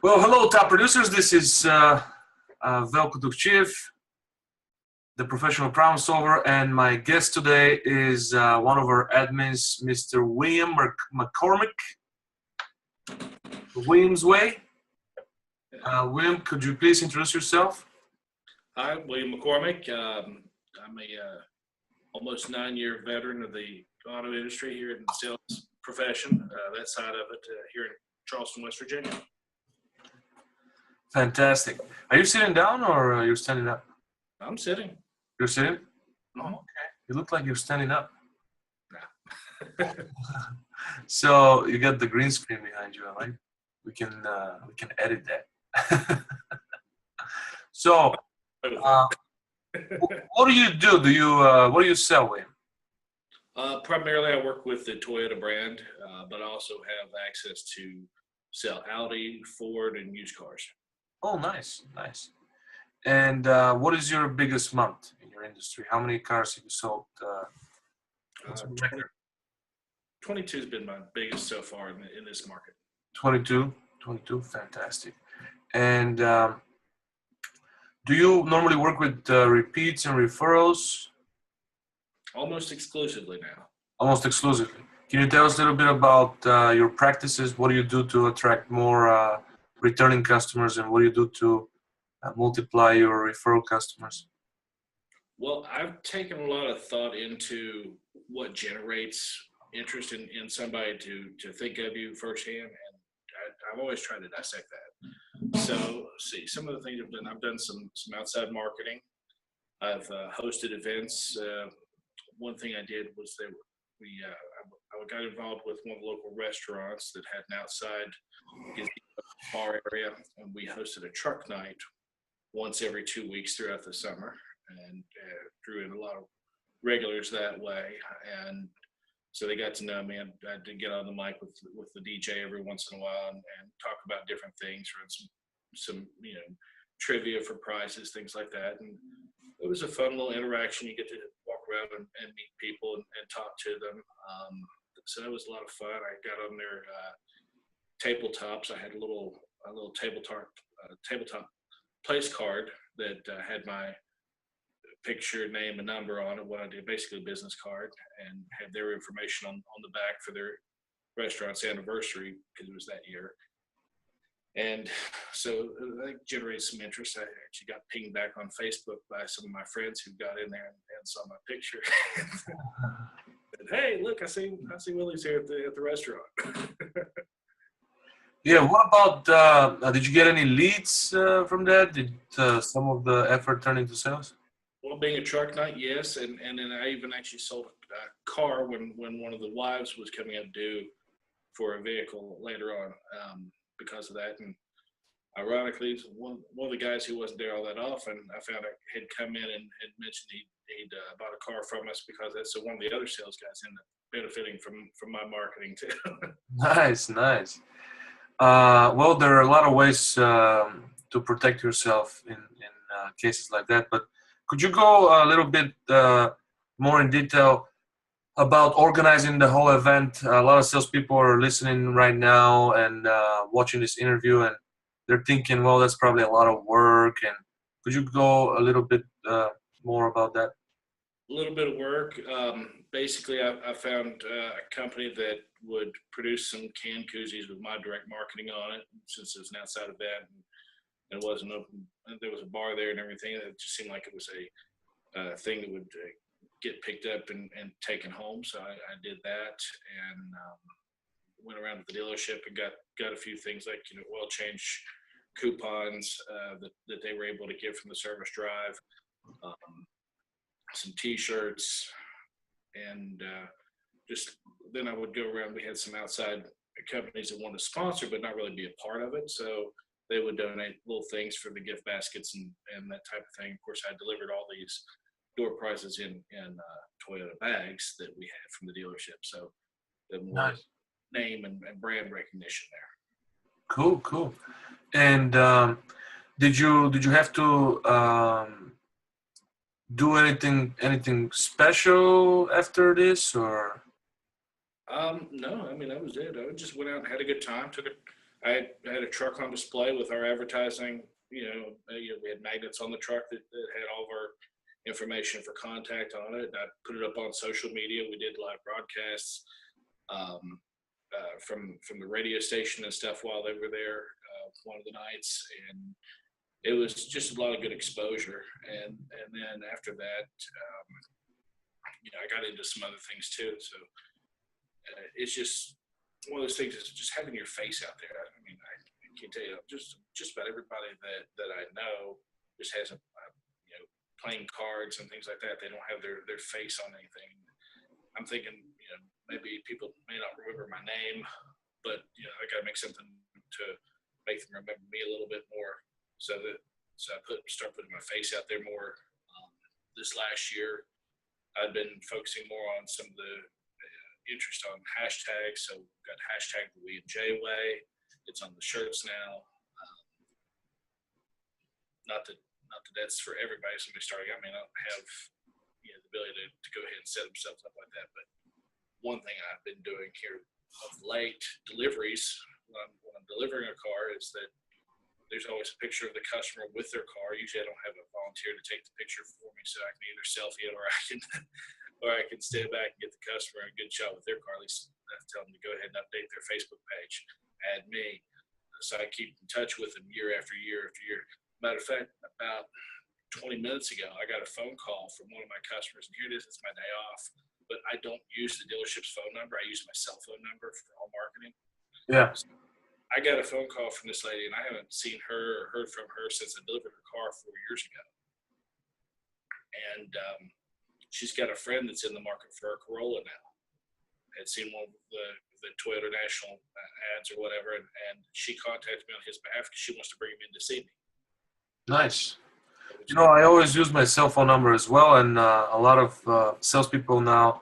Well, hello, top producers. This is Velko, the professional problem solver, and my guest today is one of our admins, Mr. William Mcormik. William's Way. William, could you please introduce yourself? Hi, William Mcormik. I'm a almost 9-year veteran of the auto industry here in the sales profession, that side of it, here in Charleston, West Virginia. Fantastic. Are you sitting down or are you standing up? I'm sitting. You're sitting? Mm-hmm. Oh, okay. You look like you're standing up. Nah. So you got the green screen behind you, right? We can edit that. So, what do you do? What do you sell, William? Primarily, I work with the Toyota brand, but I also have access to sell Audi, Ford, and used cars. Oh, nice. And what is your biggest month in your industry? How many cars have you sold? 22 has been my biggest so far in this market. 22, fantastic. And do you normally work with repeats and referrals? Almost exclusively now. Almost exclusively. Can you tell us a little bit about your practices? What do you do to attract more returning customers, and what do you do to multiply your referral customers? Well, I've taken a lot of thought into what generates interest in somebody to think of you firsthand, and I've always tried to dissect that. So, see, some of the things I've done some outside marketing. I've hosted events. One thing I did was I got involved with one of the local restaurants that had an outside bar area, and we hosted a truck night once every 2 weeks throughout the summer, and drew in a lot of regulars that way. And so they got to know me. I did get on the mic with the DJ every once in a while and talk about different things, run some trivia for prizes, things like that. And it was a fun little interaction. You get to walk around and meet people and talk to them. So that was a lot of fun. I got on their tabletops. I had a little tabletop place card that had my picture, name, and number on it. What I did, basically a business card, and had their information on the back for their restaurant's anniversary because it was that year. And so that generated some interest. I actually got pinged back on Facebook by some of my friends who got in there and saw my picture. Said, hey, look, I see Willie's here at the restaurant. Yeah, what about, did you get any leads from that? Did some of the effort turn into sales? Well, being a truck night, yes. And then I even actually sold a car when one of the wives was coming up due for a vehicle later on. Because of that. And ironically, one of the guys who wasn't there all that often, I found out had come in and had mentioned he'd bought a car from us because that's one of the other sales guys ended up benefiting from my marketing too. Nice. Well, there are a lot of ways to protect yourself in cases like that, but could you go a little bit more in detail about organizing the whole event? A lot of salespeople are listening right now and watching this interview, and they're thinking, well, that's probably a lot of work. And could you go a little bit more about that? A little bit of work. Basically, I found a company that would produce some canned koozies with my direct marketing on it, since it's an outside event and it wasn't open. There was a bar there and everything. It just seemed like it was a thing that would get picked up and taken home. So I did that, and went around to the dealership and got a few things like oil change coupons that they were able to give from the service drive, some t-shirts, and just then I would go around. We had some outside companies that wanted to sponsor but not really be a part of it, so they would donate little things for the gift baskets and that type of thing. Of course, I delivered all these door prizes in Toyota bags that we had from the dealership, so the more nice name and brand recognition there. Cool. And did you have to do anything special after this, or? No, I mean, that was it. I just went out and had a good time. I had a truck on display with our advertising. We had magnets on the truck that had all of our information for contact on it. And I put it up on social media. We did live broadcasts from the radio station and stuff while they were there one of the nights, and it was just a lot of good exposure. And then after that, I got into some other things too. So it's just one of those things is just having your face out there. I mean, I can tell you, just about everybody that I know just has playing cards and things like that. They don't have their face on anything. I'm thinking, maybe people may not remember my name, but I got to make something to make them remember me a little bit more. So I start putting my face out there more. This last year, I've been focusing more on some of the interest on hashtags. So we've got hashtag the We and J Way. It's on the shirts now. Not that that's for everybody. Somebody starting out may not have the ability to go ahead and set themselves up like that. But one thing I've been doing here of late, deliveries, when I'm delivering a car, is that there's always a picture of the customer with their car. Usually I don't have a volunteer to take the picture for me, so I can either selfie it or I can stand back and get the customer a good shot with their car. At least I tell them to go ahead and update their Facebook page, add me. So I keep in touch with them year after year after year. Matter of fact, about 20 minutes ago, I got a phone call from one of my customers, and here it is. It's my day off, but I don't use the dealership's phone number. I use my cell phone number for all marketing. Yeah. So I got a phone call from this lady, and I haven't seen her or heard from her since I delivered her car 4 years ago. And she's got a friend that's in the market for a Corolla now. I had seen one of the Toyota National ads or whatever, and she contacted me on his behalf because she wants to bring him in to see me. Nice. I always use my cell phone number as well, and a lot of salespeople now,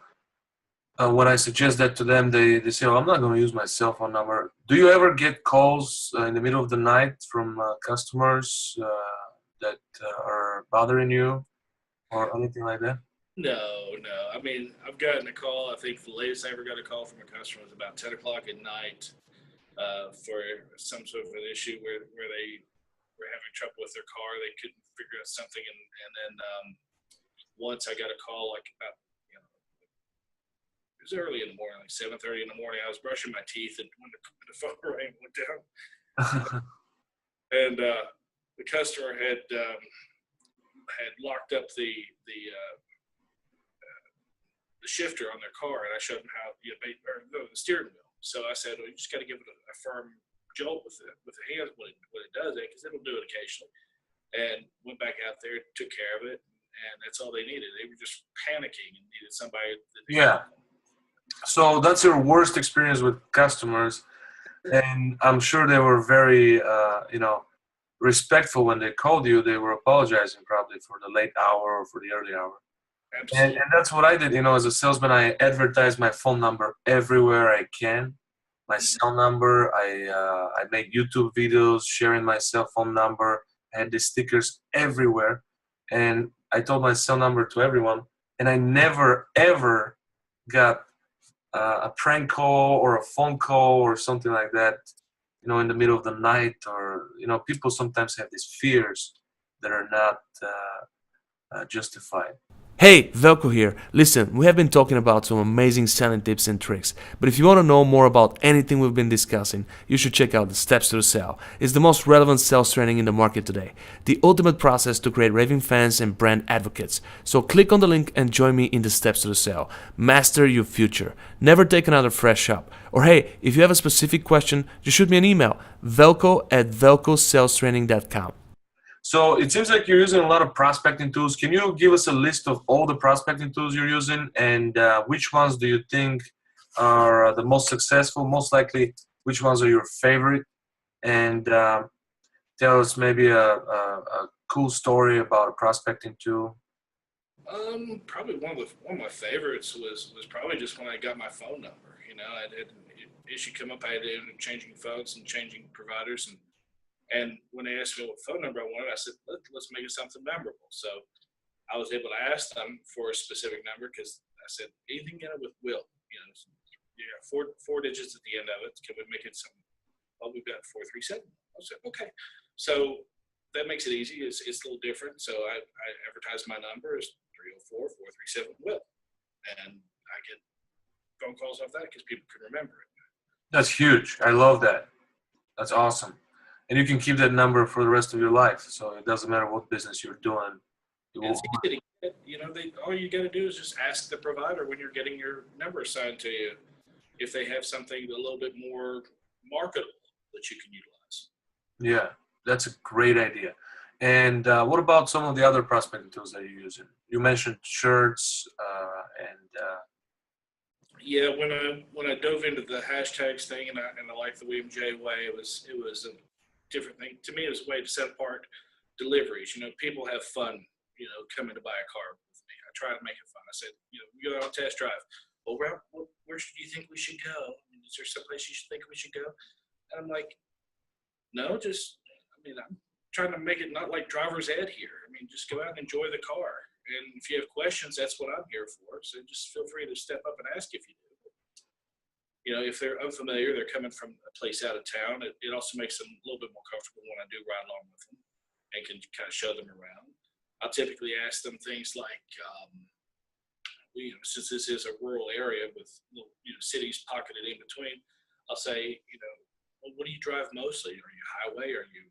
when I suggest that to them, they say, "Oh, I'm not going to use my cell phone number." Do you ever get calls in the middle of the night from customers that are bothering you or anything like that? No. I mean, I've gotten a call. I think the latest I ever got a call from a customer was about 10 o'clock at night for some sort of an issue where they were having trouble with their car. They couldn't figure out something. And then once I got a call, like about, it was early in the morning, like 7:30 in the morning. I was brushing my teeth, and when the phone rang, went down. And the customer had locked up the shifter on their car, and I showed them how the steering wheel. So I said, "Well, you just got to give it a firm jolt with the hands when it does it, because it'll do it occasionally." And went back out there, took care of it, and that's all they needed. They were just panicking and needed somebody. Yeah. So that's your worst experience with customers, and I'm sure they were very, respectful when they called you. They were apologizing probably for the late hour or for the early hour. Absolutely. And that's what I did. As a salesman, I advertise my phone number everywhere I can. My cell number. I make YouTube videos sharing my cell phone number. I had the stickers everywhere, and I told my cell number to everyone. And I never ever got a prank call or a phone call or something like that, in the middle of the night. Or people sometimes have these fears that are not justified. Hey, Velko here. Listen, we have been talking about some amazing selling tips and tricks, but if you want to know more about anything we've been discussing, you should check out the Steps to the Sale. It's the most relevant sales training in the market today, the ultimate process to create raving fans and brand advocates. So click on the link and join me in the Steps to the Sale. Master your future. Never take another fresh up. Or hey, if you have a specific question, just shoot me an email, velko@velkosalestraining.com. So it seems like you're using a lot of prospecting tools. Can you give us a list of all the prospecting tools you're using, and which ones do you think are the most successful? Most likely, which ones are your favorite? And tell us maybe a cool story about a prospecting tool. Probably one of my favorites was probably just when I got my phone number. I had an issue come up. I had to end up changing phones and changing providers, and when they asked me what phone number I wanted, I said, let's make it something memorable. So I was able to ask them for a specific number, because I said, anything in it with Will, four digits at the end of it. Can we make it some oh, we've got 437. I said, okay. So that makes it easy. It's a little different. So I advertise my number as 304-437 Will. And I get phone calls off that because people can remember it. That's huge. I love that. That's awesome. And you can keep that number for the rest of your life. So it doesn't matter what business you're doing. It's easy to get. You know, all you got to do is just ask the provider when you're getting your number assigned to you if they have something a little bit more marketable that you can utilize. Yeah, that's a great idea. And what about some of the other prospecting tools that you're using? You mentioned shirts and yeah, when I dove into the hashtags thing and I like the William J way, it was a different thing. To me, it was a way to set apart deliveries. You know, people have fun, you know, coming to buy a car with me. I try to make it fun. I said, you know, we go on a test drive. Well, where should you think we should go? Is there someplace you think we should go? And I'm like, no, I'm trying to make it not like driver's ed here. I mean, just go out and enjoy the car. And if you have questions, that's what I'm here for. So just feel free to step up and ask if you do. You know, if they're unfamiliar, they're coming from a place out of town, it also makes them a little bit more comfortable when I do ride along with them and can kind of show them around. I'll typically ask them things like, since this is a rural area with little, cities pocketed in between, I'll say, well, what do you drive mostly? Are you highway? Are you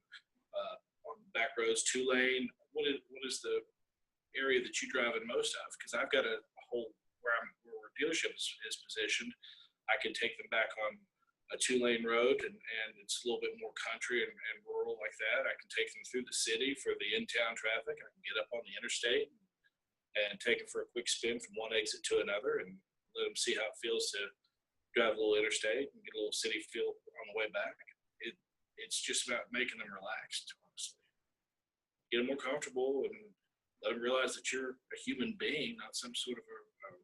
on back roads, 2-lane? What is the area that you drive in most of? Because I've got a whole where our dealership is positioned. I can take them back on a 2-lane road and it's a little bit more country and rural like that. I can take them through the city for the in-town traffic. I can get up on the interstate and take them for a quick spin from one exit to another and let them see how it feels to drive a little interstate and get a little city feel on the way back. It's just about making them relaxed, honestly. Get them more comfortable and let them realize that you're a human being, not some sort of a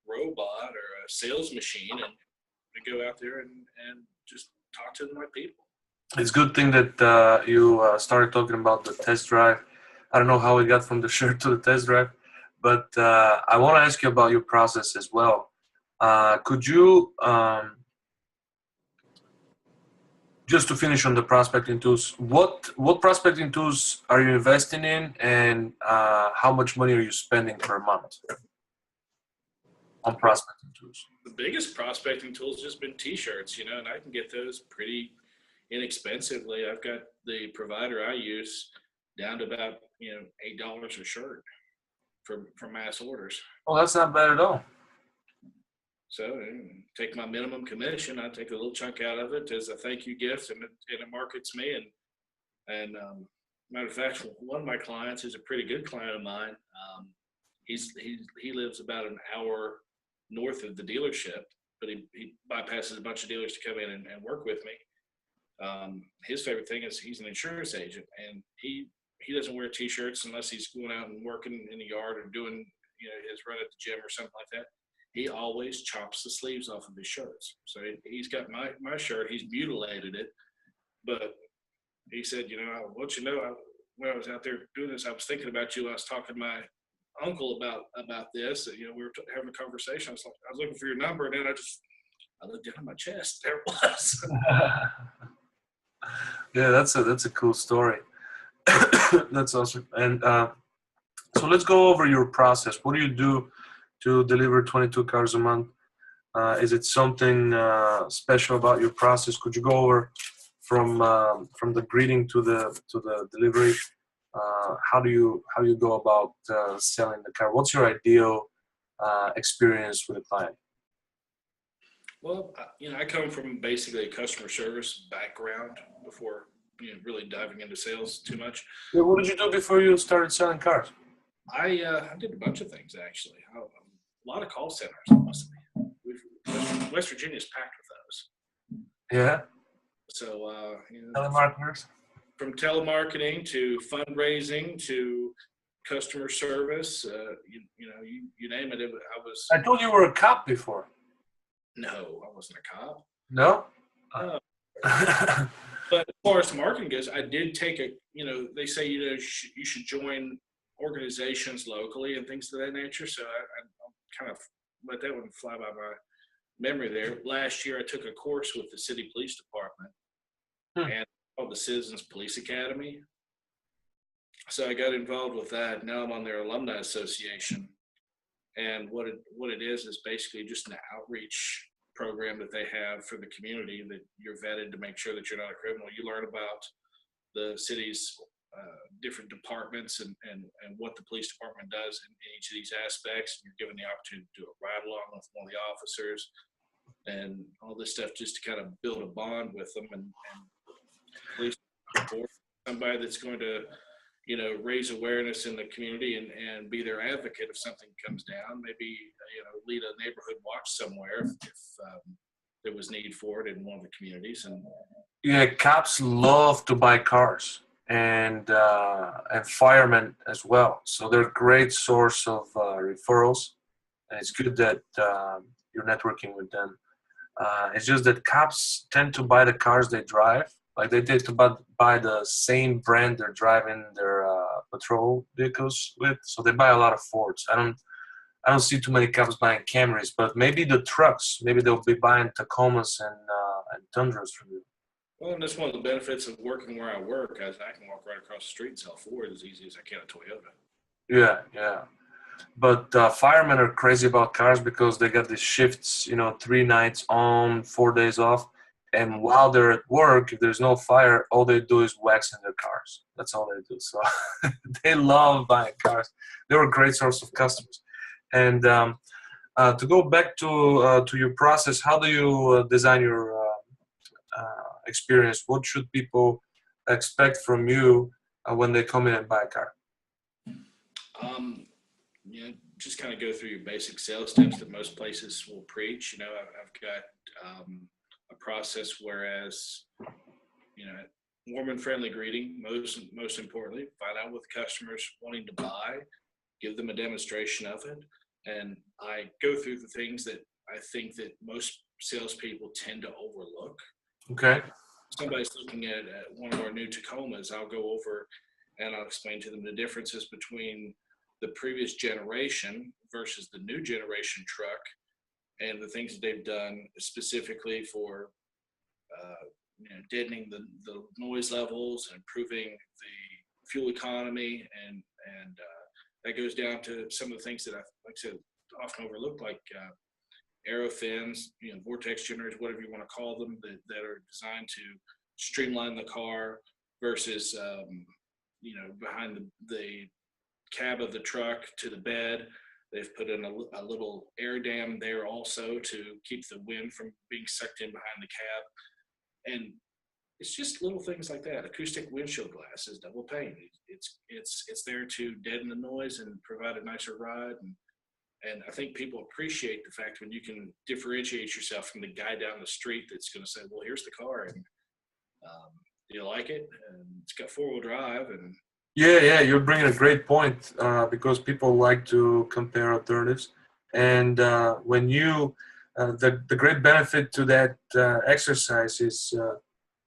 robot or a sales machine, and go out there and just talk to them like people. It's a good thing that you started talking about the test drive. I don't know how we got from the shirt to the test drive, but I want to ask you about your process as well. Could you, just to finish on the prospecting tools, what prospecting tools are you investing in, and how much money are you spending per month on prospecting tools? The biggest prospecting tool has just been T-shirts, and I can get those pretty inexpensively. I've got the provider I use down to about $8 a shirt for mass orders. Oh, that's not bad at all. So take my minimum commission. I take a little chunk out of it as a thank you gift, and it markets me. And matter of fact, one of my clients is a pretty good client of mine. He lives about an hour north of the dealership, but he bypasses a bunch of dealers to come in and work with me. His favorite thing is he's an insurance agent, and he doesn't wear T-shirts unless he's going out and working in the yard or doing his run at the gym or something like that. He always chops the sleeves off of his shirts. So he's got my shirt. He's mutilated it, but he said, when I was out there doing this, I was thinking about you. I was talking to my uncle about this. We were having a conversation. I was looking for your number, and then I looked down at my chest. There it was. Yeah, that's a cool story. That's awesome. And so let's go over your process. What do you do to deliver 22 cars a month? Is it something special about your process? Could you go over from the greeting to the delivery? How do you go about selling the car? What's your ideal experience with a client? Well, I come from basically a customer service background before really diving into sales too much. Yeah, what did you do before you started selling cars? I did a bunch of things, actually. A lot of call centers, honestly. West Virginia's packed with those. Yeah. So, telemarketers. From telemarketing to fundraising to customer service, you name it. I told you were a cop before. No, I wasn't a cop. No. But as far as marketing goes, I did take they say you should join organizations locally and things of that nature. So I kind of let that one fly by my memory there. Last year, I took a course with the city police department Hmm. and called the Citizens Police Academy. So I got involved with that. Now I'm on their alumni association, and what it is basically just an outreach program that they have for the community, that you're vetted to make sure that you're not a criminal. You learn about the city's different departments and what the police department does in each of these aspects. You're given the opportunity to do a ride along with one of the officers and all this stuff, just to kind of build a bond with them, and police support somebody that's going to, you know, raise awareness in the community and be their advocate if something comes down. Maybe, you know, lead a neighborhood watch somewhere if there was need for it in one of the communities. And Yeah, cops love to buy cars, and firemen as well. So they're a great source of referrals, and it's good that you're networking with them. It's just that cops tend to buy the cars they drive. Like they tend to buy the same brand they're driving their patrol vehicles with. So they buy a lot of Fords. I don't see too many cops buying Camrys, but maybe the trucks. Maybe they'll be buying Tacomas and Tundras from you. well, and that's one of the benefits of working where I work, as I can walk right across the street and sell Ford as easy as I can a Toyota. Yeah, yeah. But firemen are crazy about cars because they got these shifts, you know, 3 nights on, 4 days off. And while they're at work, if there's no fire, all they do is wax in their cars. That's all they do. So they love buying cars. They were a great source of customers. And to go back to your process, how do you design your experience? What should people expect from you when they come in and buy a car? You know, just kind of go through your basic sales tips that most places will preach. You know, I've got a process, whereas, you know, warm and friendly greeting, most importantly, find out what the customer's wanting to buy, give them a demonstration of it. And I go through the things that I think that most salespeople tend to overlook. Okay. Somebody's looking at one of our new Tacomas, I'll go over and I'll explain to them the differences between the previous generation versus the new generation truck, and the things that they've done specifically for you know, deadening the noise levels and improving the fuel economy, and that goes down to some of the things that like I said, often overlooked, like aero fins, you know, vortex generators, whatever you want to call them, that are designed to streamline the car versus you know, behind the cab of the truck to the bed. They've put in a little air dam there also to keep the wind from being sucked in behind the cab. And it's just little things like that. Acoustic windshield glasses, double pane. It's there to deaden the noise and provide a nicer ride. And I think people appreciate the fact when you can differentiate yourself from the guy down the street that's going to say, well, here's the car, and do you like it? And it's got 4-wheel drive. And Yeah, you're bringing a great point because people like to compare alternatives. And when you, the great benefit to that exercise is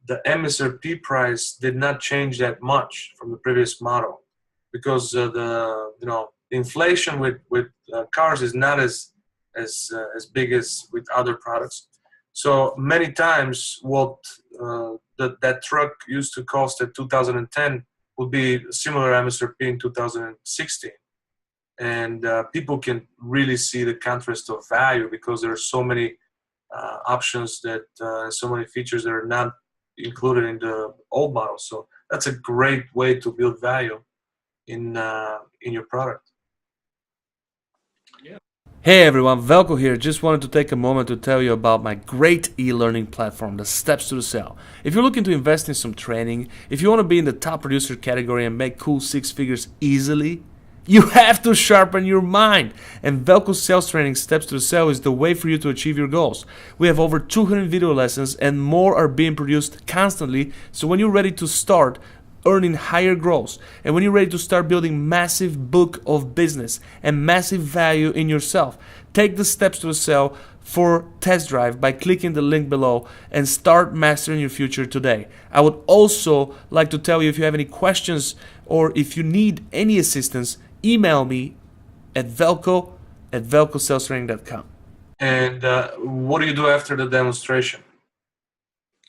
the MSRP price did not change that much from the previous model, because the inflation with cars is not as big as with other products. So many times what that truck used to cost at 2010 would be similar MSRP in 2016. And people can really see the contrast of value because there are so many options that so many features that are not included in the old model. So that's a great way to build value in your product. yeah. Hey everyone, Velko here. Just wanted to take a moment to tell you about my great e-learning platform, the Steps to the Sale. If you're looking to invest in some training, if you want to be in the top producer category and make cool 6 figures easily, you have to sharpen your mind. And Velko's sales training, Steps to the Sale, is the way for you to achieve your goals. We have over 200 video lessons and more are being produced constantly. So when you're ready to start earning higher growth, and when you're ready to start building massive book of business and massive value in yourself, take the Steps to the Sale for test drive by clicking the link below and start mastering your future today. I would also like to tell you, if you have any questions or if you need any assistance, email me at velko@velkosalstraining.com. And what do you do after the demonstration?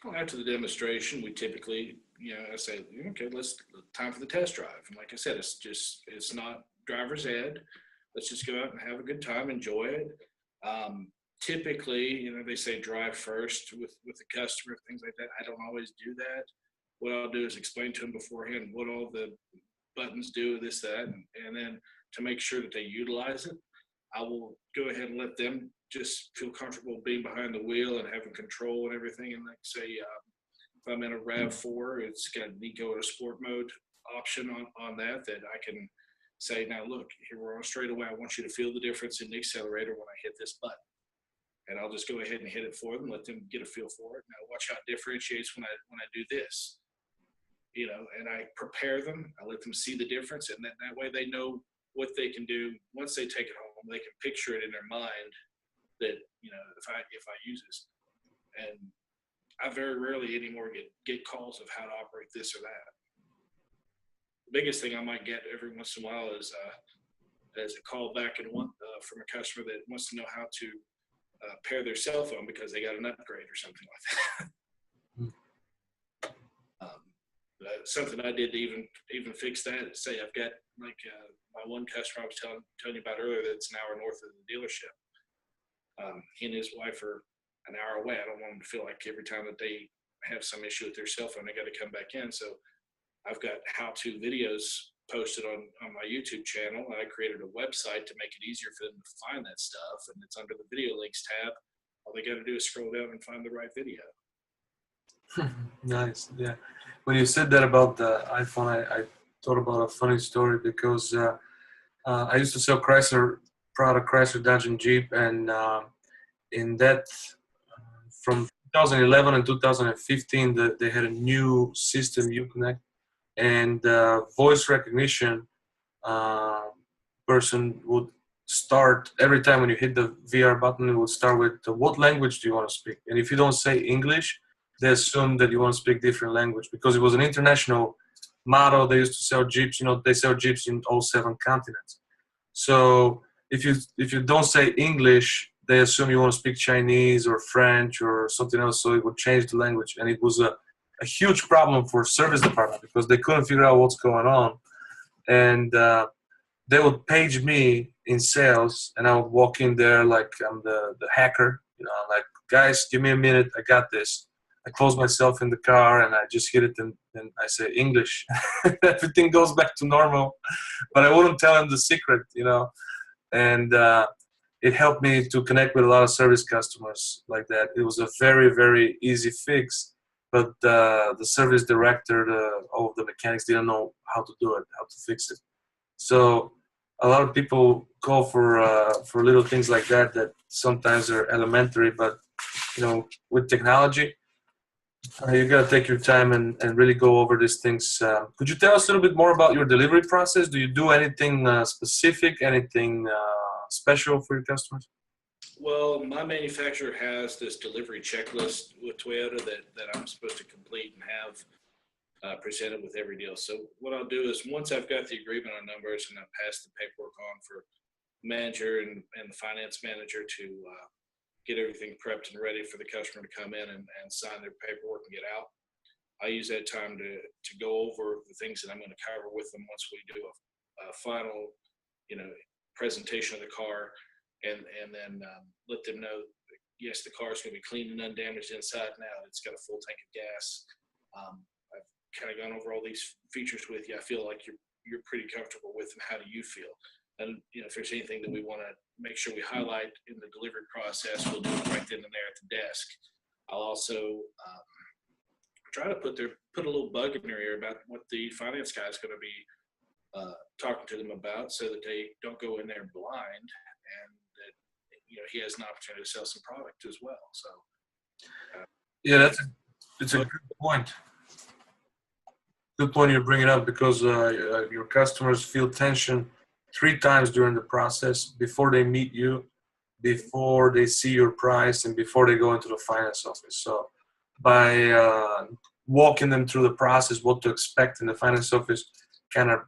Well, after the demonstration, we typically, I say, okay, time for the test drive. And like I said, it's not driver's ed. Let's just go out and have a good time, enjoy it. Typically, they say drive first with the customer, things like that. I don't always do that. What I'll do is explain to them beforehand what all the buttons do, this, that, and then to make sure that they utilize it, I will go ahead and let them just feel comfortable being behind the wheel and having control and everything. And like say, if I'm in a RAV4, it's got Nico or sport mode option on that I can say, now look, here we're on straightaway. I want you to feel the difference in the accelerator when I hit this button. And I'll just go ahead and hit it for them, let them get a feel for it. Now watch how it differentiates when I do this. And I prepare them. I let them see the difference, and that way they know what they can do once they take it home. They can picture it in their mind that if I use this. And I very rarely anymore get calls of how to operate this or that. The biggest thing I might get every once in a while is a call back from a customer that wants to know how to pair their cell phone because they got an upgrade or something like that. Something I did to even fix that. Say I've got my one customer I was telling you about earlier that's an hour north of the dealership. He and his wife are an hour away. I don't want them to feel like every time that they have some issue with their cell phone, they got to come back in. So I've got how-to videos posted on my YouTube channel. I created a website to make it easier for them to find that stuff, and it's under the video links tab. All they got to do is scroll down and find the right video. Nice. Yeah. When you said that about the iPhone, I thought about a funny story because I used to sell Chrysler Dodge and Jeep, and in that from 2011 and 2015 they had a new system, Uconnect, and voice recognition person would start every time when you hit the VR button. It would start with what language do you want to speak, and if you don't say English, they assume that you want to speak different language because it was an international model. They used to sell Jeeps. They sell Jeeps in all 7 continents. So if you don't say English, they assume you want to speak Chinese or French or something else. So it would change the language, and it was a huge problem for service department because they couldn't figure out what's going on. And they would page me in sales, and I would walk in there like I'm the hacker. I'm like, guys, give me a minute. I got this. I close myself in the car and I just hit it and I say English. Everything goes back to normal, but I wouldn't tell him the secret, and it helped me to connect with a lot of service customers like that. It was a very, very easy fix, but the service director, all of the mechanics didn't know how to do it, how to fix it. So a lot of people call for little things like that sometimes are elementary, but with technology, you got to take your time and really go over these things. Could you tell us a little bit more about your delivery process? Do you do anything specific, anything special for your customers? Well, my manufacturer has this delivery checklist with Toyota that I'm supposed to complete and have presented with every deal. So what I'll do is once I've got the agreement on numbers and I've passed the paperwork on for manager and the finance manager to get everything prepped and ready for the customer to come in and sign their paperwork and get out, I use that time to go over the things that I'm going to cover with them once we do a final, presentation of the car, and then let them know, yes, the car is going to be clean and undamaged inside and out. It's got a full tank of gas. I've kind of gone over all these features with you. I feel like you're pretty comfortable with them. How do you feel? And if there's anything that we want to make sure we highlight in the delivery process, we'll do it right then and there at the desk. I'll also try to put a little bug in their ear about what the finance guy is going to be talking to them about, so that they don't go in there blind, and that he has an opportunity to sell some product as well. So yeah, it's a good point. Good point you're bringing up, because your customers feel tension 3 times during the process: before they meet you, before they see your price, and before they go into the finance office. So by walking them through the process, what to expect in the finance office, kind of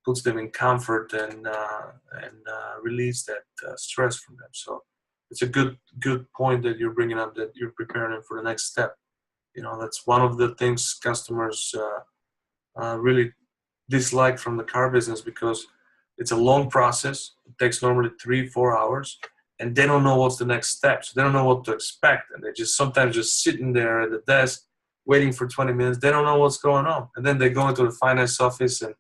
puts them in comfort and relieves that stress from them. So it's a good point that you're bringing up, that you're preparing them for the next step. That's one of the things customers really dislike from the car business, because it's a long process. It takes normally 3-4 hours, and they don't know what's the next step. So they don't know what to expect, and they just sometimes just sitting there at the desk waiting for 20 minutes. They don't know what's going on, and then they go into the finance office, and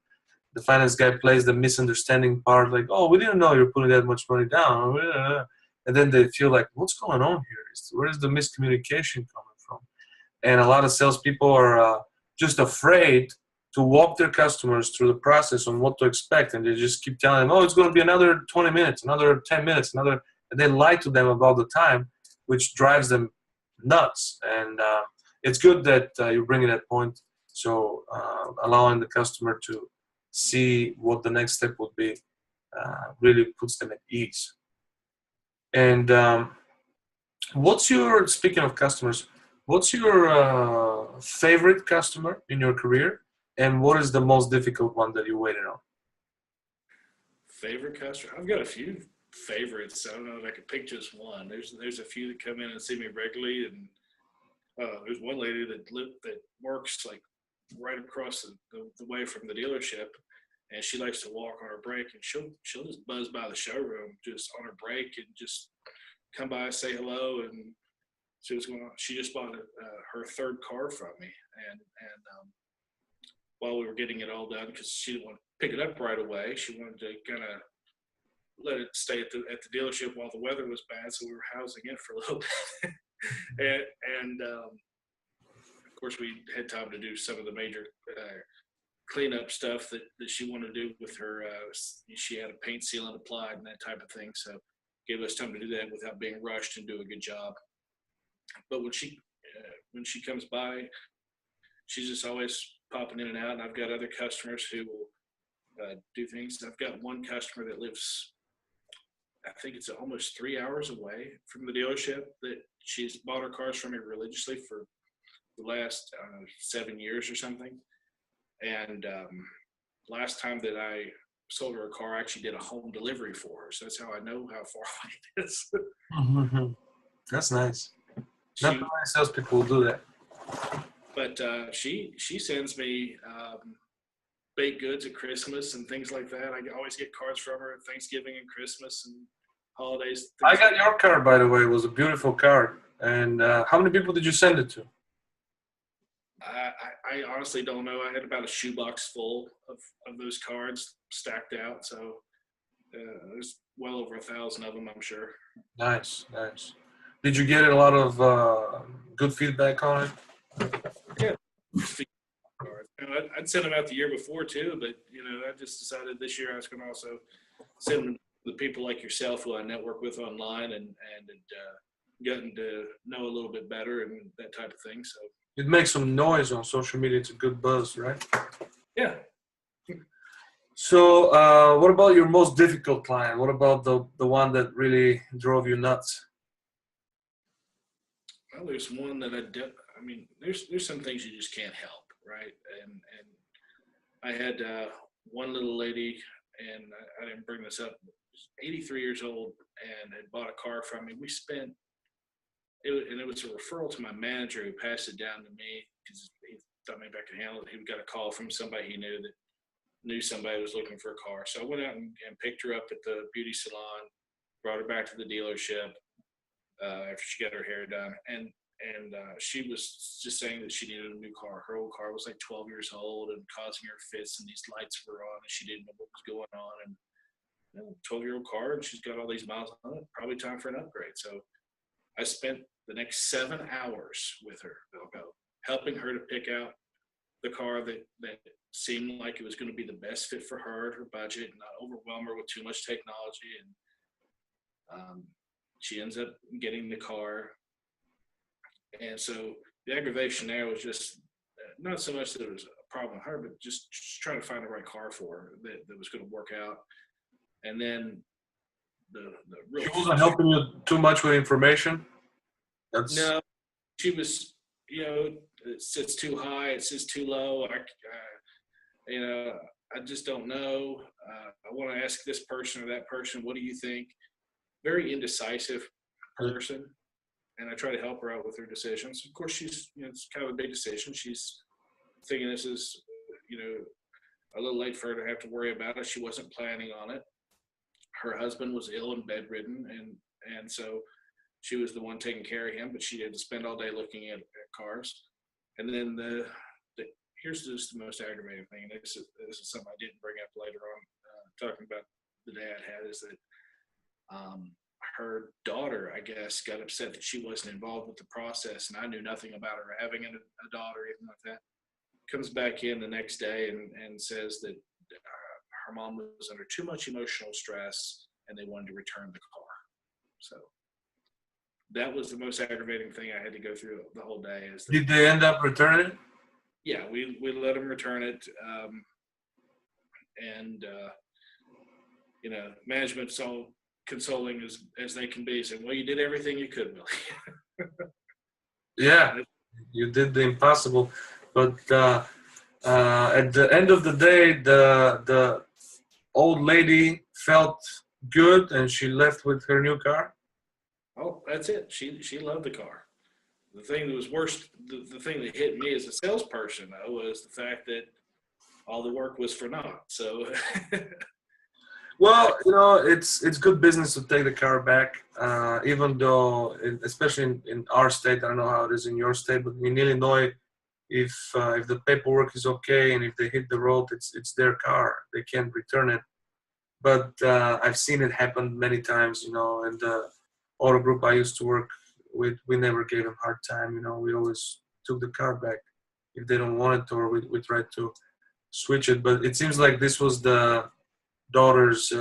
the finance guy plays the misunderstanding part, like, "Oh, we didn't know you're putting that much money down," and then they feel like, "What's going on here? Where is the miscommunication coming from?" And a lot of salespeople are just afraid to walk their customers through the process on what to expect, and they just keep telling them, "Oh, it's going to be another 20 minutes, another 10 minutes, another," and they lie to them about the time, which drives them nuts. And it's good that you're bringing that point. So allowing the customer to see what the next step would be really puts them at ease. And speaking of customers, what's your favorite customer in your career, and what is the most difficult one that you waited on? Favorite customer? I've got a few favorites. I don't know if I could pick just one. There's a few that come in and see me regularly, and there's one lady that works like right across the way from the dealership, and she likes to walk on her break, and she'll just buzz by the showroom just on her break and just come by, say hello, and she just bought her third car from me, and while we were getting it all done, because she didn't want to pick it up right away, she wanted to kind of let it stay at the dealership while the weather was bad, so we were housing it for a little bit, and of course we had time to do some of the major cleanup stuff that she wanted to do with her. She had a paint sealant applied and that type of thing, so gave us time to do that without being rushed and do a good job. But when she comes by, she's just always popping in and out. And I've got other customers who will do things. I've got one customer that lives, I think it's almost 3 hours away from the dealership, that she's bought her cars from me religiously for the last 7 years or something. And last time that I sold her a car, I actually did a home delivery for her. So that's how I know how far away it is. Mm-hmm. That's nice. Not many salespeople will do that. But she sends me baked goods at Christmas and things like that. I always get cards from her at Thanksgiving and Christmas and holidays. I got your card, by the way. It was a beautiful card. And how many people did you send it to? I honestly don't know. I had about a shoebox full of those cards stacked out. So there's well over 1,000 of them, I'm sure. Nice. Did you get a lot of good feedback on it? Yeah. I'd sent them out the year before too, but I just decided this year I was going to also send them to people like yourself who I network with online and gotten to know a little bit better and that type of thing. So it makes some noise on social media. It's a good buzz, right? Yeah. So what about your most difficult client? What about the one that really drove you nuts? Well, there's one that there's some things you just can't help, right? And I had one little lady, and I didn't bring this up, 83 years old, and had bought a car from me. We spent it was a referral to my manager, who passed it down to me because he thought maybe I could handle it. He got a call from somebody he knew somebody was looking for a car. So I went out and picked her up at the beauty salon, brought her back to the dealership after she got her hair done, and she was just saying that she needed a new car. Her old car was like 12 years old and causing her fits, and these lights were on, and she didn't know what was going on. And 12-year-old car, and she's got all these miles on it. Probably time for an upgrade. So I spent the next 7 hours with her, Velko, helping her to pick out the car that seemed like it was going to be the best fit for her budget, and not overwhelm her with too much technology. And she ends up getting the car. And so the aggravation there was just not so much that it was a problem with her, but just trying to find the right car for her that was going to work out. And then the real. She wasn't helping you too much with information? No, she was, it sits too high, it sits too low. I just don't know. I want to ask this person or that person, what do you think? Very indecisive person. and I try to help her out with her decisions. Of course, she's, it's kind of a big decision. She's thinking this is, a little late for her to have to worry about it. She wasn't planning on it. Her husband was ill and bedridden, and so she was the one taking care of him, but she had to spend all day looking at cars. And then here's just the most aggravating thing, and this is something I didn't bring up later on, talking about the day I had, is that her daughter, I guess, got upset that she wasn't involved with the process, and I knew nothing about her having a daughter, even like that. Comes back in the next day and says that her mom was under too much emotional stress and they wanted to return the car. So that was the most aggravating thing I had to go through the whole day. Did they end up returning it? Yeah, we let them return it. Management's all consoling as they can be, saying, well, you did everything you could, Billy. Yeah, you did the impossible. But at the end of the day, the old lady felt good, and she left with her new car. Oh, that's it. She loved the car. The thing that was worse, the thing that hit me as a salesperson, though, was the fact that all the work was for naught. So, well, it's good business to take the car back, even though, especially in our state, I don't know how it is in your state, but in Illinois, if the paperwork is okay and if they hit the road, it's their car. They can't return it. But I've seen it happen many times, and the auto group I used to work with, we never gave them a hard time. We always took the car back if they don't want it, or we tried to switch it. But it seems like this was the daughter's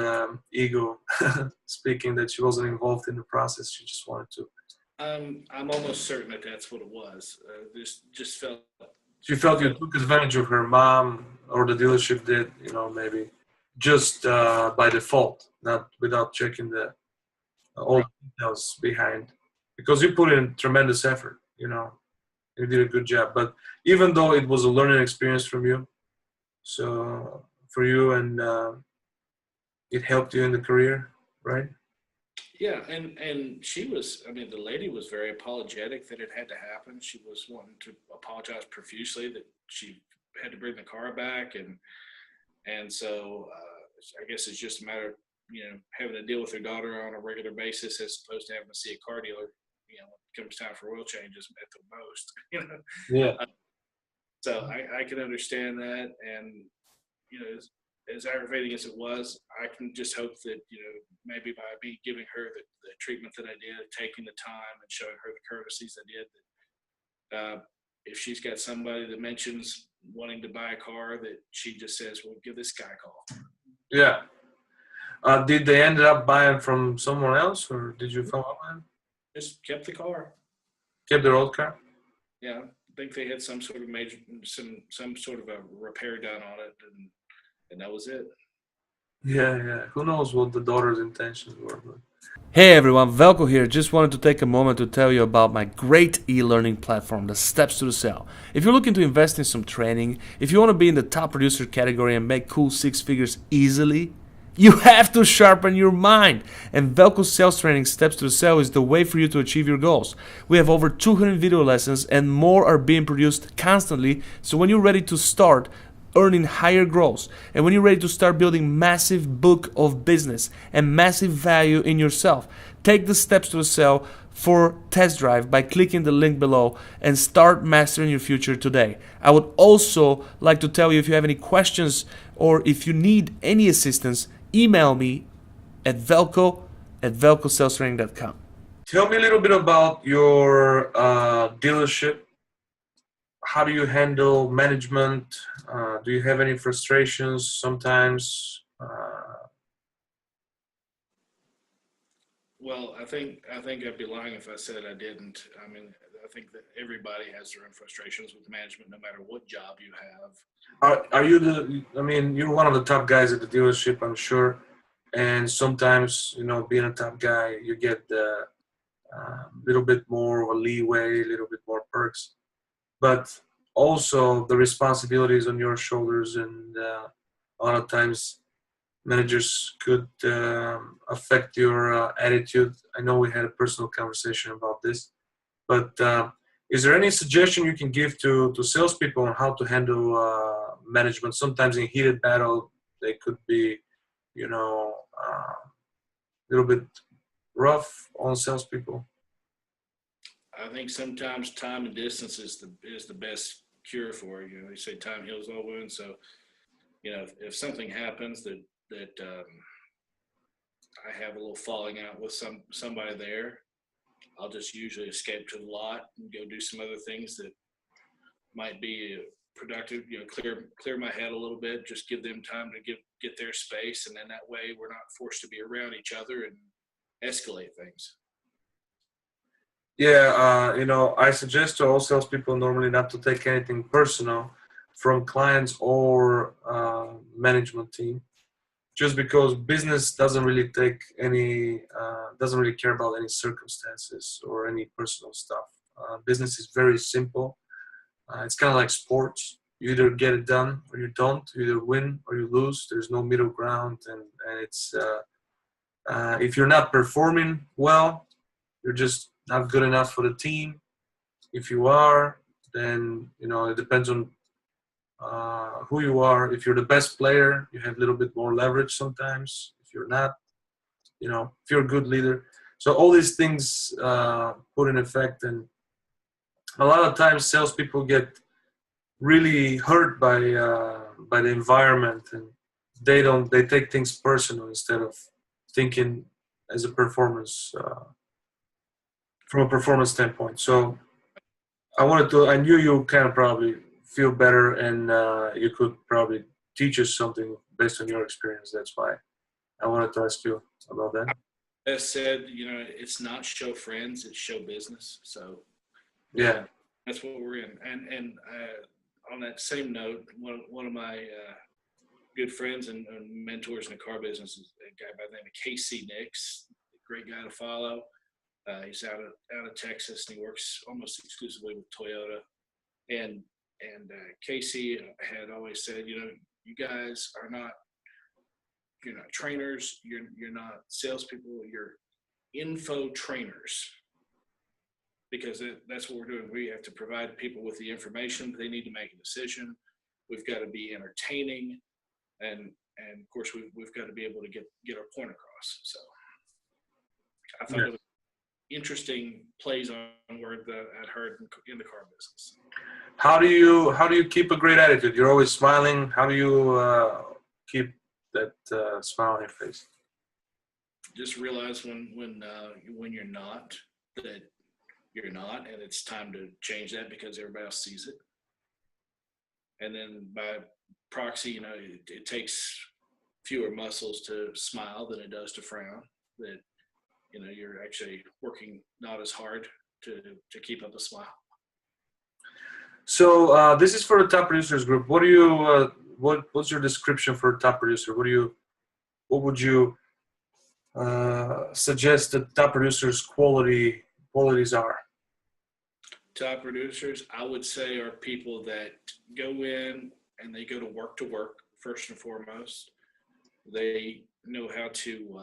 ego speaking, that she wasn't involved in the process. She just wanted to. I'm almost certain that that's what it was. Just felt. She felt you took advantage of her mom, or the dealership did, maybe just by default, not without checking the all details behind. Because you put in tremendous effort, you did a good job. But even though it was a learning experience for you, and it helped you in the career, right? Yeah, and she was, the lady was very apologetic that it had to happen. She was wanting to apologize profusely that she had to bring the car back. And so I guess it's just a matter of, having to deal with her daughter on a regular basis as opposed to having to see a car dealer, when it comes time for oil changes at the most, Yeah. So I can understand that. And, as aggravating as it was, I can just hope that, maybe by me giving her the treatment that I did, taking the time and showing her the courtesies I did, that if she's got somebody that mentions wanting to buy a car, that she just says, well, give this guy a call. Yeah. Did they end up buying from someone else, or did you follow up with them? Just kept the car. Kept their old car? Yeah. I think they had some sort of some sort of a repair done on it, and that was it. Yeah. Who knows what the daughter's intentions were. But. Hey everyone, Velko here. Just wanted to take a moment to tell you about my great e-learning platform, the Steps to the Sale. If you're looking to invest in some training, if you want to be in the top producer category and make cool six figures easily, you have to sharpen your mind. And Velko's sales training, Steps to the Sale, is the way for you to achieve your goals. We have over 200 video lessons and more are being produced constantly. So when you're ready to start earning higher growth, and when you're ready to start building massive book of business and massive value in yourself, take the Steps to the Sale for test drive by clicking the link below and start mastering your future today. I would also like to tell you, if you have any questions or if you need any assistance, email me at velko@velkosalstraining.com. Tell me a little bit about your dealership. How do you handle management? Do you have any frustrations sometimes? Well, I think I'd be lying if I said I didn't. I think that everybody has their own frustrations with management, no matter what job you have. Are you you're one of the top guys at the dealership, I'm sure. And sometimes, being a top guy, you get a little bit more of a leeway, a little bit more perks. But also the responsibility is on your shoulders, and a lot of times managers could affect your attitude. I know we had a personal conversation about this. But is there any suggestion you can give to salespeople on how to handle management? Sometimes in heated battle, they could be, a little bit rough on salespeople. I think sometimes time and distance is the best cure for it. They say time heals all wounds. So, if something happens that I have a little falling out with somebody there, I'll just usually escape to the lot and go do some other things that might be productive. Clear my head a little bit. Just give them time to get their space, and then that way we're not forced to be around each other and escalate things. Yeah, I suggest to all salespeople normally not to take anything personal from clients or management team, just because business doesn't really doesn't really care about any circumstances or any personal stuff. Business is very simple. It's kind of like sports. You either get it done or you don't. You either win or you lose. There's no middle ground, and it's if you're not performing well, you're just not good enough for the team. If you are, then it depends on who you are. If you're the best player, you have a little bit more leverage sometimes. If you're not, if you're a good leader. So all these things put in effect, and a lot of times salespeople get really hurt by the environment, and they take things personal instead of thinking as a performance from a performance standpoint. So I knew you kind of probably feel better, and you could probably teach us something based on your experience. That's why I wanted to ask you about that. As said, it's not show friends, it's show business. So yeah, that's what we're in. And on that same note, one of my good friends and mentors in the car business is a guy by the name of Casey Nix, a great guy to follow. He's out of Texas, and he works almost exclusively with Toyota. And Casey had always said, you guys are not, you're not trainers, you're not salespeople, you're info trainers. Because that's what we're doing. We have to provide people with the information. They need to make a decision. We've got to be entertaining, and of course we've got to be able to get our point across. So I thought it was interesting plays on word that I'd heard in the car business. How do you keep a great attitude? You're always smiling. How do you keep that smile on your face? Just realize when you're not, that you're not, and it's time to change that because everybody else sees it. And then by proxy, it takes fewer muscles to smile than it does to frown. That you're actually working not as hard to keep up a smile. So this is for the top producers group. What do you what's your description for a top producer? What would you suggest that top producers' qualities are? Top producers, I would say, are people that go in and they go to work first and foremost. They know how to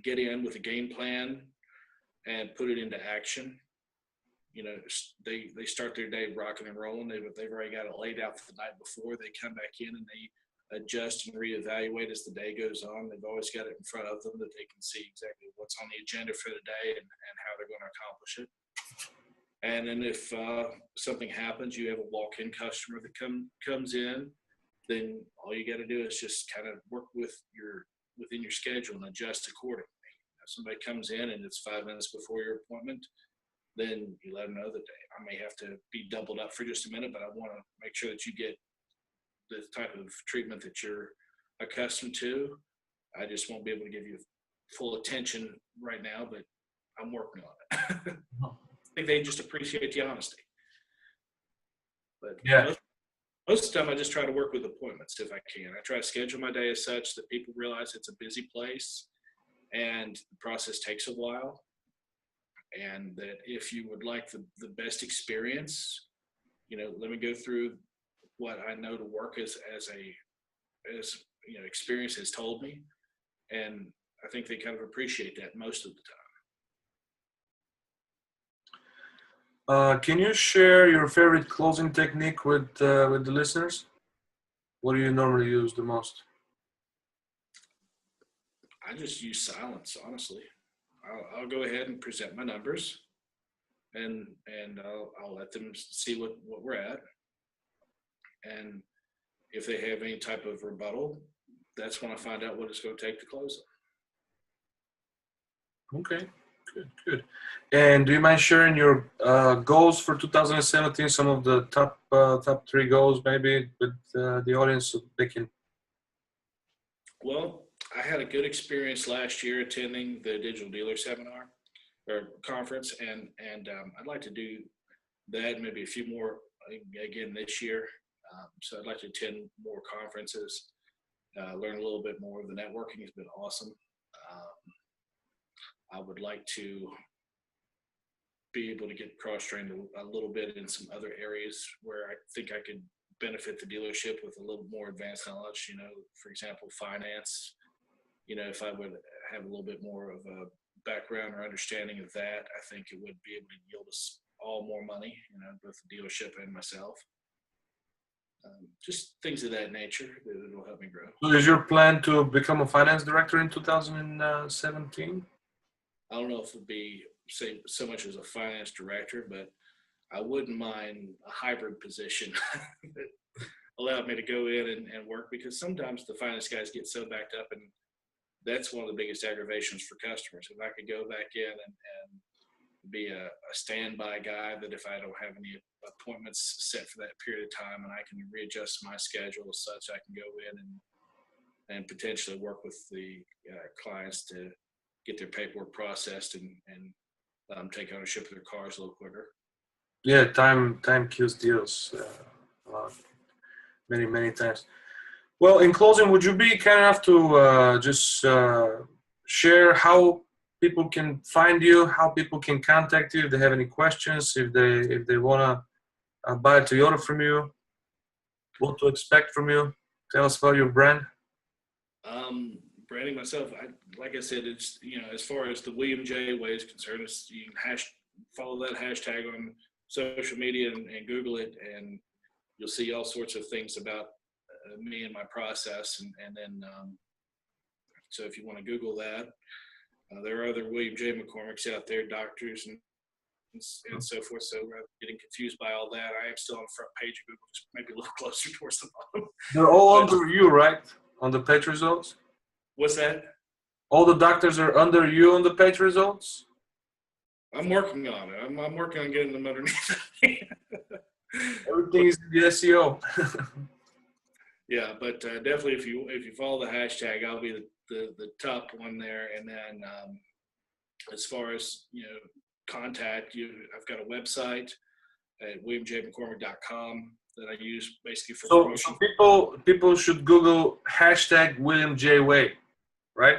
get in with a game plan and put it into action. They start their day rocking and rolling. They've already got it laid out the night before. They come back in and they adjust and reevaluate as the day goes on. They've always got it in front of them that they can see exactly what's on the agenda for the day and how they're going to accomplish it. And then if something happens, you have a walk-in customer that comes in, then all you got to do is just kind of work within your schedule and adjust accordingly. If somebody comes in and it's 5 minutes before your appointment, then you let them know that I may have to be doubled up for just a minute, but I want to make sure that you get the type of treatment that you're accustomed to. I just won't be able to give you full attention right now, but I'm working on it. I think they just appreciate the honesty. But yeah, most of the time I just try to work with appointments if I can. I try to schedule my day as such that people realize it's a busy place and the process takes a while. And that if you would like the best experience, let me go through what I know to work as experience has told me. And I think they kind of appreciate that most of the time. Can you share your favorite closing technique with the listeners? What do you normally use the most? I just use silence, honestly. I'll go ahead and present my numbers, and I'll let them see what we're at. And if they have any type of rebuttal, that's when I find out what it's going to take to close them. Okay, good. And do you mind sharing your goals for 2017? Some of the top three goals, maybe, with the audience, so they can. Well, I had a good experience last year attending the digital dealer seminar or conference, and I'd like to do that, maybe a few more again this year. So I'd like to attend more conferences, learn a little bit more. The networking has been awesome. I would like to be able to get cross-trained a little bit in some other areas where I think I could benefit the dealership with a little more advanced knowledge, for example, finance. If I would have a little bit more of a background or understanding of that, I think it would be able to yield us all more money, both the dealership and myself. Just things of that nature that will help me grow. So is your plan to become a finance director in 2017? I don't know if it'd be say so much as a finance director, but I wouldn't mind a hybrid position that allowed me to go in and work, because sometimes the finance guys get so backed up, and that's one of the biggest aggravations for customers. If I could go back in and be a standby guy, that if I don't have any appointments set for that period of time, and I can readjust my schedule as such, I can go in and potentially work with the clients to get their paperwork processed and take ownership of their cars a little quicker. Yeah, time kills deals many times. Well, in closing, would you be kind enough to just share how people can find you, how people can contact you if they have any questions, if they want to buy a Toyota from you, what to expect from you? Tell us about your brand. Branding myself, like I said, it's as far as the William J. Way is concerned, you can follow that hashtag on social media and Google it, and you'll see all sorts of things about me and my process. And then, so if you want to Google that, there are other William J. Mcormiks out there, doctors and so forth. So rather than getting confused by all that, I am still on the front page of Google, just maybe a little closer towards the bottom. They're all under you, right? On the page results? What's that? All the doctors are under you on the page results? I'm working on it. I'm working on getting them underneath. Everything is in the SEO. Yeah, but definitely if you follow the hashtag, I'll be the top one there. And then as far as contact you, I've got a website at williamjmccormik.com that I use basically for promotion. So people should Google hashtag William J. Way, right?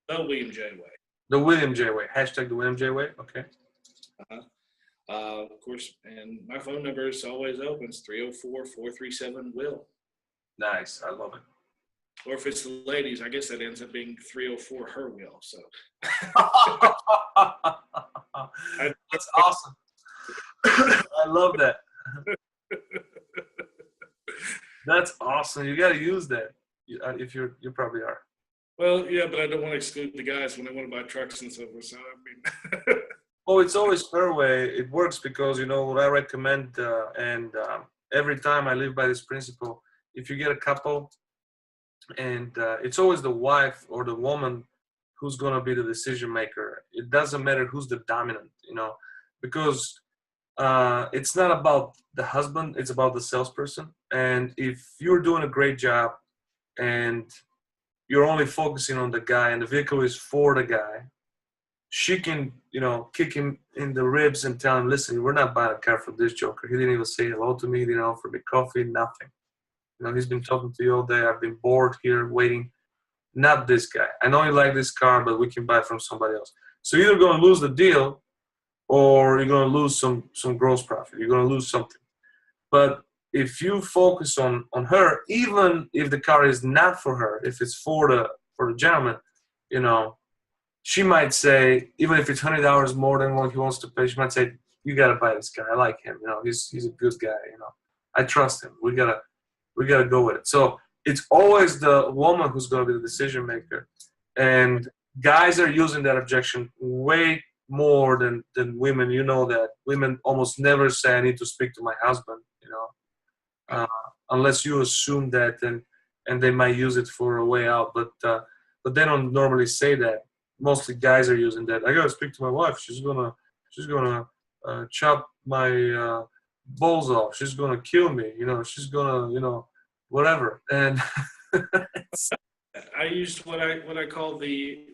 The William J. Way. The William J. Way. Hashtag the William J. Way. Okay. Of course, and my phone number is always open. It's 304-437-WILL. Nice. I love it. Or if it's the ladies, I guess that ends up being 304 her will. So that's awesome. I love that. That's awesome. You got to use that. If you probably are. Well, yeah, but I don't want to exclude the guys when they want to buy trucks and so forth. So I mean, oh, it's always her way. It works because what I recommend, and every time I live by this principle. If you get a couple, and it's always the wife or the woman who's going to be the decision maker. It doesn't matter who's the dominant, because it's not about the husband, it's about the salesperson. And if you're doing a great job and you're only focusing on the guy and the vehicle is for the guy, she can, kick him in the ribs and tell him, listen, we're not buying a car for this joker. He didn't even say hello to me, he didn't offer me coffee, nothing. He's been talking to you all day. I've been bored here waiting. Not this guy. I know you like this car, but we can buy it from somebody else. So you're either going to lose the deal or you're going to lose some gross profit. You're going to lose something. But if you focus on her, even if the car is not for her, if it's for the gentleman, she might say, even if it's $100 more than what he wants to pay, she might say, you gotta buy this guy. I like him. You know, he's a good guy. You know, I trust him. We gotta go with it. So it's always the woman who's gonna be the decision maker, and guys are using that objection way more than women. You know that women almost never say, "I need to speak to my husband." You know, unless you assume that, and they might use it for a way out, but they don't normally say that. Mostly guys are using that. I gotta speak to my wife. She's gonna chop my balls off. She's gonna kill me. You know, she's gonna, you know, whatever. And I used what I call the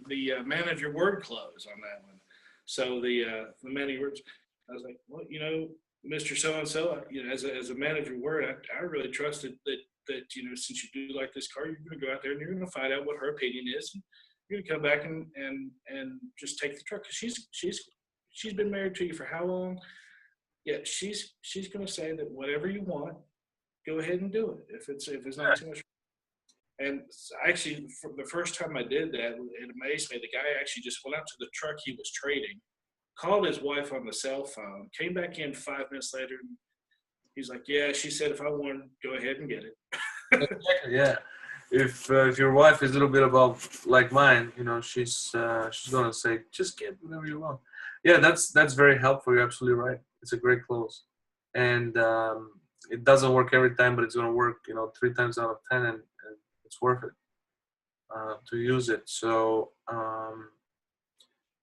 man of your word clause on that one. So the man of your words, I was like, well, you know, Mr. So and so, you know, as a man of your word, I really trusted that you know, since you do like this car, you're going to go out there and you're going to find out what her opinion is. And you're going to come back and just take the truck, because she's been married to you for how long? Yeah, she's going to say that whatever you want, go ahead and do it. If it's not too much. And actually, for the first time I did that, it amazed me. The guy actually just went out to the truck he was trading, called his wife on the cell phone, came back in 5 minutes later, and he's like, yeah, she said if I want, go ahead and get it. yeah, if your wife is a little bit about like mine, you know, she's gonna say, just get whatever you want. Yeah, that's very helpful. You're absolutely right. It's a great close, and it doesn't work every time, but it's gonna work, you know, 3 times out of 10, and it's worth it to use it. So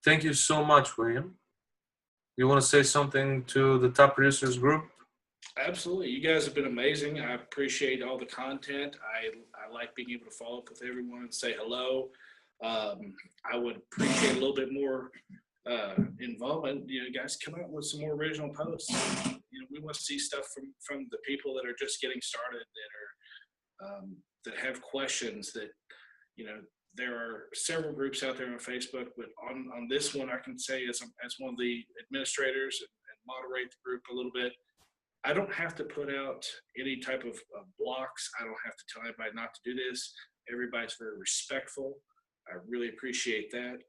thank you so much, William. You want to say something to the Top Producers group? Absolutely. You guys have been amazing. I appreciate all the content. I like being able to follow up with everyone and say hello. I would appreciate a little bit more involvement. You know, guys, come out with some more original posts. You know, we want to see stuff from the people that are just getting started, that are that have questions. That, you know, there are several groups out there on Facebook, but on this one, I can say as one of the administrators and moderate the group a little bit, I don't have to put out any type of blocks. I don't have to tell anybody not to do this. Everybody's very respectful. I really appreciate that.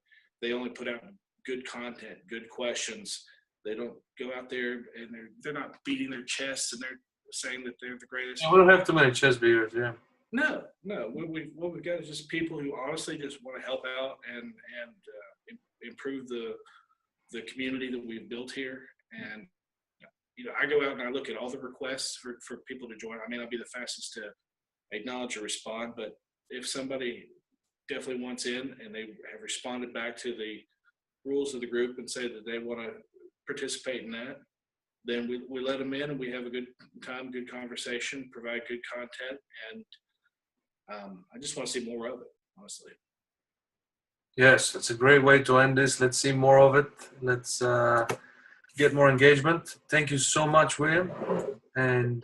They only put out good content, good questions. They don't go out there and they're not beating their chests and they're saying that they're the greatest. Yeah, we don't have too many chest beaters, yeah. No. What we've got is just people who honestly just want to help out and improve the community that we've built here. And you know, I go out and I look at all the requests for people to join. I may not be the fastest to acknowledge or respond, but if somebody definitely wants in and they have responded back to the rules of the group and say that they want to participate in that, then we let them in and we have a good time, good conversation, provide good content, and I just want to see more of it, honestly. Yes, it's a great way to end this. Let's see more of it. Let's get more engagement. Thank you so much, William. And